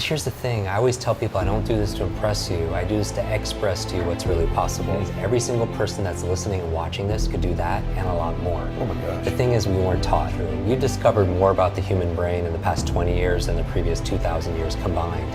here's the thing, I always tell people I don't do this to impress you, I do this to express to you what's really possible. Every single person that's listening and watching this could do that and a lot more. Oh my gosh. The thing is, we weren't taught. We've discovered more about the human brain in the past 20 years than the previous 2,000 years combined.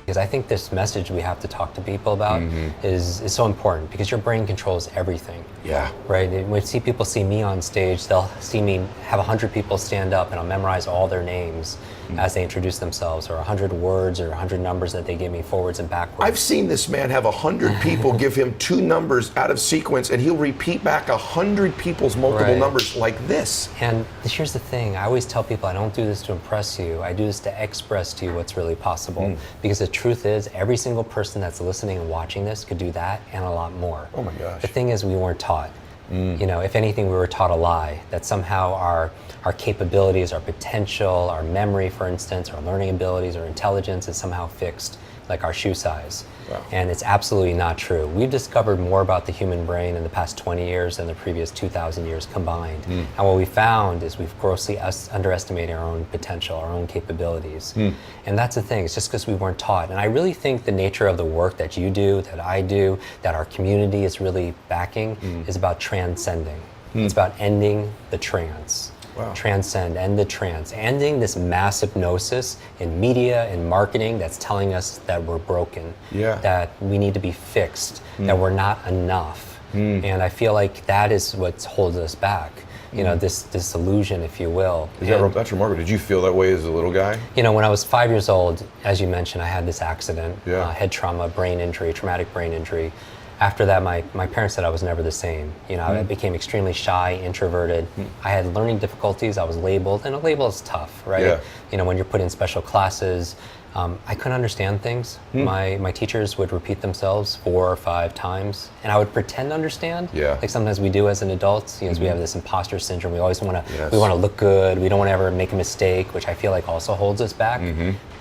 Because I think this message we have to talk to people about is so important, because your brain controls everything. Yeah. Right? When people see me on stage, they'll see me have 100 people stand up and I'll memorize all their names as they introduce themselves, or 100 words or 100 numbers that they give me forwards and backwards. I've seen this man have 100 people give him 2 numbers out of sequence, and he'll repeat back 100 people's multiple numbers like this. And here's the thing, I always tell people I don't do this to impress you, I do this to express to you what's really possible. Because the truth is, every single person that's listening and watching this could do that and a lot more. Oh my gosh. The thing is, we weren't taught. You know, if anything, we were taught a lie, that somehow our capabilities, our potential, our memory, for instance, our learning abilities, our intelligence is somehow fixed, like our shoe size. Wow. And it's absolutely not true. We've discovered more about the human brain in the past 20 years than the previous 2,000 years combined. And what we found is we've grossly underestimated our own potential, our own capabilities. And that's the thing, it's just because we weren't taught. And I really think the nature of the work that you do, that I do, that our community is really backing, is about transcending. It's about ending the trance. Wow. Transcend, end the trance, ending this mass hypnosis in media and marketing that's telling us that we're broken, that we need to be fixed, that we're not enough. And I feel like that is what holds us back. You know, this illusion, if you will. That's remarkable. Did you feel that way as a little guy? You know, when I was 5 years old, as you mentioned, I had this accident, head trauma, brain injury, traumatic brain injury. After that, my parents said I was never the same. You know, I became extremely shy, introverted. I had learning difficulties. I was labeled, and a label is tough, right? Yeah. You know, when you're put in special classes, I couldn't understand things. My teachers would repeat themselves 4 or 5 times, and I would pretend to understand. Like sometimes we do as an adult. You know, we have this imposter syndrome. We always want to. We want to look good. We don't want to ever make a mistake, which I feel like also holds us back.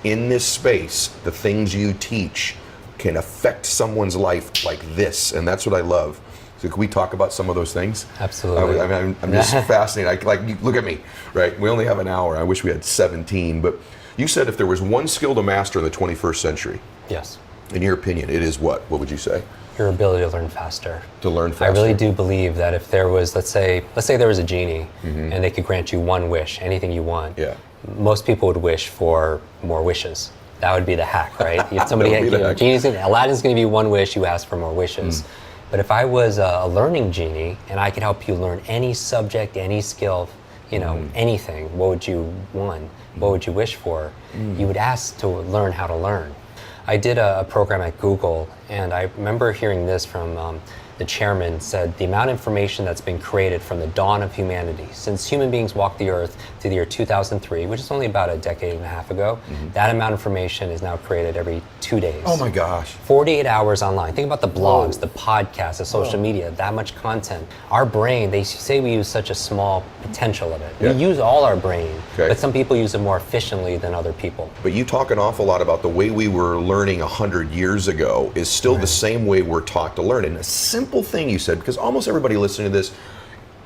In this space, the things you teach can affect someone's life like this, and that's what I love. So can we talk about some of those things? Absolutely. I'm just fascinated. Like, look at me, right? We only have an hour. I wish we had 17, but you said if there was one skill to master in the 21st century, yes, in your opinion, it is what? What would you say? Your ability to learn faster. To learn faster. I really do believe that if there was, let's say there was a genie, and they could grant you one wish, anything you want. Most people would wish for more wishes. That would be the hack, right? If somebody Aladdin's going to give you one wish, you ask for more wishes. But if I was a learning genie and I could help you learn any subject, any skill, you know, anything, what would you want? What would you wish for? You would ask to learn how to learn. I did a program at Google, and I remember hearing this from the chairman said, the amount of information that's been created from the dawn of humanity, since human beings walked the earth to the year 2003, which is only about a decade and a half ago, that amount of information is now created every 2 days. Oh my gosh. 48 hours online. Think about the blogs, the podcasts, the social media, that much content. Our brain, they say we use such a small potential of it. We use all our brain, but some people use it more efficiently than other people. But you talk an awful lot about the way we were learning 100 years ago is still the same way we're taught to learn. And a simple thing you said, because almost everybody listening to this,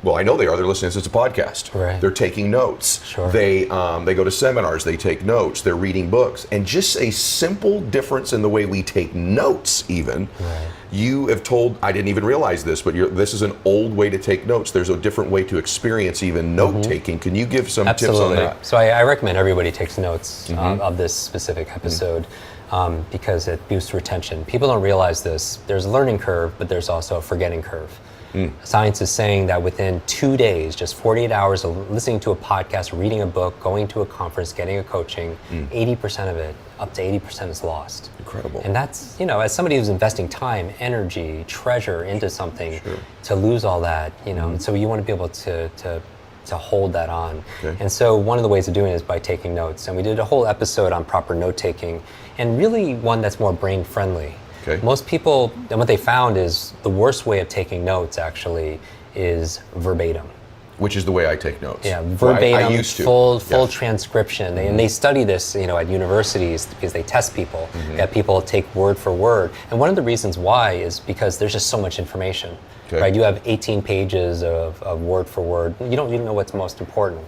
well, I know they are. They're listening to this. It's a podcast. Right. They're taking notes. Sure. They go to seminars. They take notes. They're reading books. And just a simple difference in the way we take notes, even. Right. You have told, I didn't even realize this, but this is an old way to take notes. There's a different way to experience even note taking. Can you give some tips on that? So I recommend everybody takes notes of this specific episode. Because it boosts retention. People don't realize this. There's a learning curve, but there's also a forgetting curve. Science is saying that within 2 days, just 48 hours of listening to a podcast, reading a book, going to a conference, getting a coaching, 80% of it, up to 80% is lost. Incredible. And that's, you know, as somebody who's investing time, energy, treasure into something, to lose all that, you know, and so you want to be able to hold that on. And so one of the ways of doing it is by taking notes. And we did a whole episode on proper note taking, and really one that's more brain friendly. Most people, and what they found is the worst way of taking notes actually is verbatim. Which is the way I take notes. Yeah, verbatim, I used to. full transcription. And they study this, at universities because they test people. They have people take word for word. And one of the reasons why is because there's just so much information. Okay. Right? You have 18 pages of word for word. You don't even know what's most important.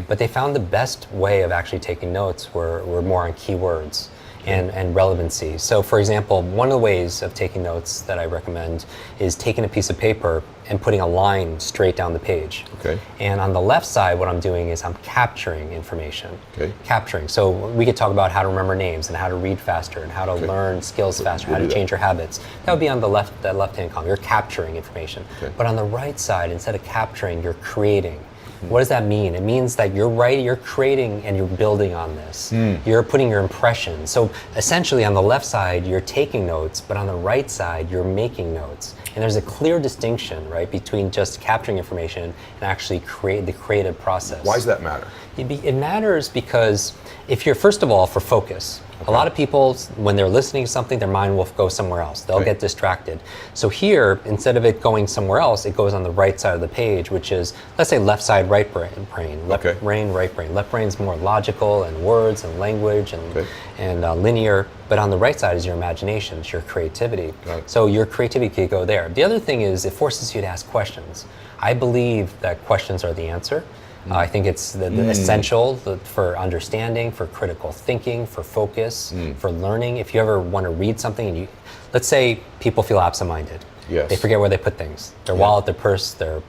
But they found the best way of actually taking notes were more on keywords and relevancy. So for example, one of the ways of taking notes that I recommend is taking a piece of paper and putting a line straight down the page. Okay. And on the left side, what I'm doing is I'm capturing information. Okay. Capturing. So we could talk about how to remember names and how to read faster and how to learn skills faster, how to change your habits. That would be on the left-hand column. You're capturing information. Okay. But on the right side, instead of capturing, you're creating. What does that mean? It means that you're creating and you're building on this. You're putting your impression. So essentially on the left side, you're taking notes, but on the right side, you're making notes. And there's a clear distinction, right, between just capturing information and actually create the creative process. Why does that matter? It matters because if you're, first of all, for focus. A lot of people, when they're listening to something, their mind will go somewhere else. They'll get distracted. So here, instead of it going somewhere else, it goes on the right side of the page, which is, let's say, left side, right brain. Left brain, right brain. Left brain's more logical and words and language and linear. But on the right side is your imagination, it's your creativity. So your creativity could go there. The other thing is it forces you to ask questions. I believe that questions are the answer. I think it's the essential for understanding, for critical thinking, for focus, for learning. If you ever want to read something and let's say people feel absent-minded. Yes. They forget where they put things. Their wallet, their purse, their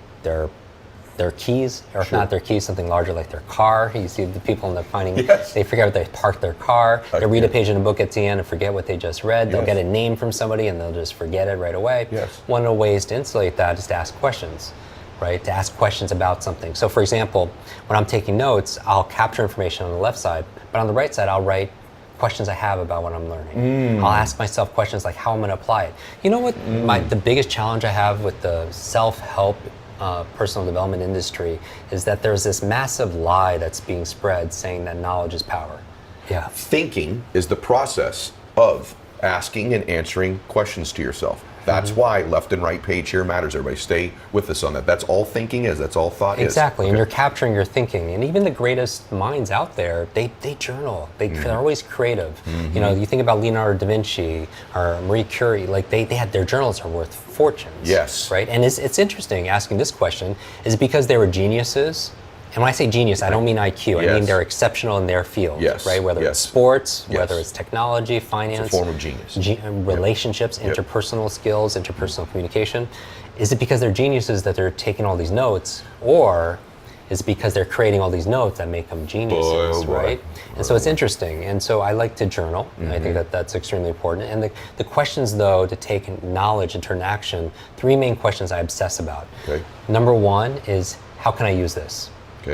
keys, or if not their keys, something larger like their car. You see the people in the finding, they forget where they parked their car. They read a page in a book at the end and forget what they just read. They'll get a name from somebody and they'll just forget it right away. One of the ways to insulate that is to ask questions. Right, to ask questions about something. So for example, when I'm taking notes, I'll capture information on the left side, but on the right side, I'll write questions I have about what I'm learning. I'll ask myself questions like how I'm going to apply it. You know what the biggest challenge I have with the self-help personal development industry is that there's this massive lie that's being spread saying that knowledge is power. Yeah. Thinking is the process of asking and answering questions to yourself. That's why left and right page here matters. Everybody stay with us on that. That's all thinking is. That's all thought is. Exactly, and you're capturing your thinking. And even the greatest minds out there, they journal. They're always creative. You think about Leonardo da Vinci or Marie Curie, like they had their journals are worth fortunes. Yes. Right? And it's interesting asking this question, is it because they were geniuses? And when I say genius, I don't mean IQ. I mean they're exceptional in their field, right? Whether it's sports, whether it's technology, finance, it's a form of genius. Relationships, interpersonal skills, interpersonal communication. Is it because they're geniuses that they're taking all these notes, or is it because they're creating all these notes that make them geniuses, right? And so it's interesting. And so I like to journal. And I think that that's extremely important. And the questions, though, to take knowledge and turn to action, 3 main questions I obsess about. Number 1 is, how can I use this?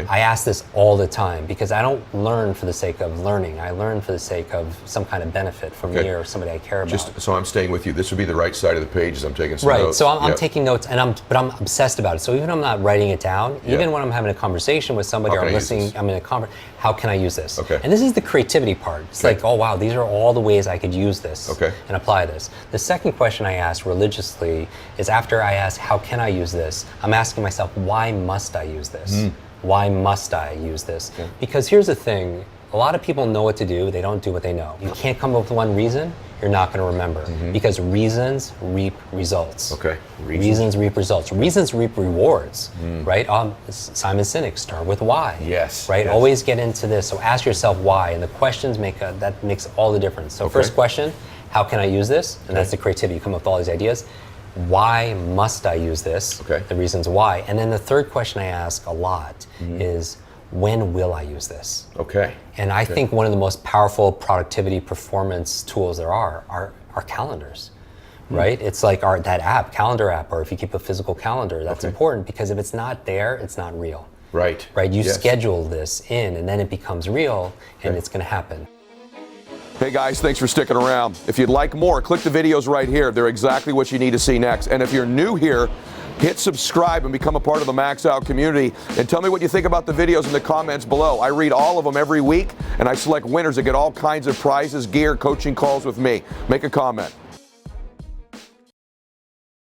I ask this all the time because I don't learn for the sake of learning. I learn for the sake of some kind of benefit from me or somebody I care about. So I'm staying with you. This would be the right side of the page as I'm taking some Right. notes. So I'm taking notes, but I'm obsessed about it. So even if I'm not writing it down, even when I'm having a conversation with somebody or I'm listening, I'm in a conference, how can I use this? And this is the creativity part. It's like, oh wow, these are all the ways I could use this and apply this. The second question I ask religiously is after I ask, how can I use this? I'm asking myself, why must I use this? Why must I use this? Because here's the thing, a lot of people know what to do, they don't do what they know. You can't come up with one reason, you're not going to remember. Because reasons reap results. Reasons reap results. Reasons reap rewards, right? Simon Sinek, start with why. Right? Always get into this. So ask yourself why, and the questions that makes all the difference. So first question, how can I use this? And that's the creativity, you come up with all these ideas. Why must I use this? The reasons why. And then the third question I ask a lot is, when will I use this? And I think one of the most powerful productivity performance tools there are calendars. Right? It's like that app, calendar app, or if you keep a physical calendar, that's important because if it's not there, it's not real. Right? You schedule this in and then it becomes real and it's going to happen. Hey guys, thanks for sticking around. If you'd like more, click the videos right here. They're exactly what you need to see next. And if you're new here, hit subscribe and become a part of the Max Out community. And tell me what you think about the videos in the comments below. I read all of them every week, and I select winners that get all kinds of prizes, gear, coaching calls with me. Make a comment.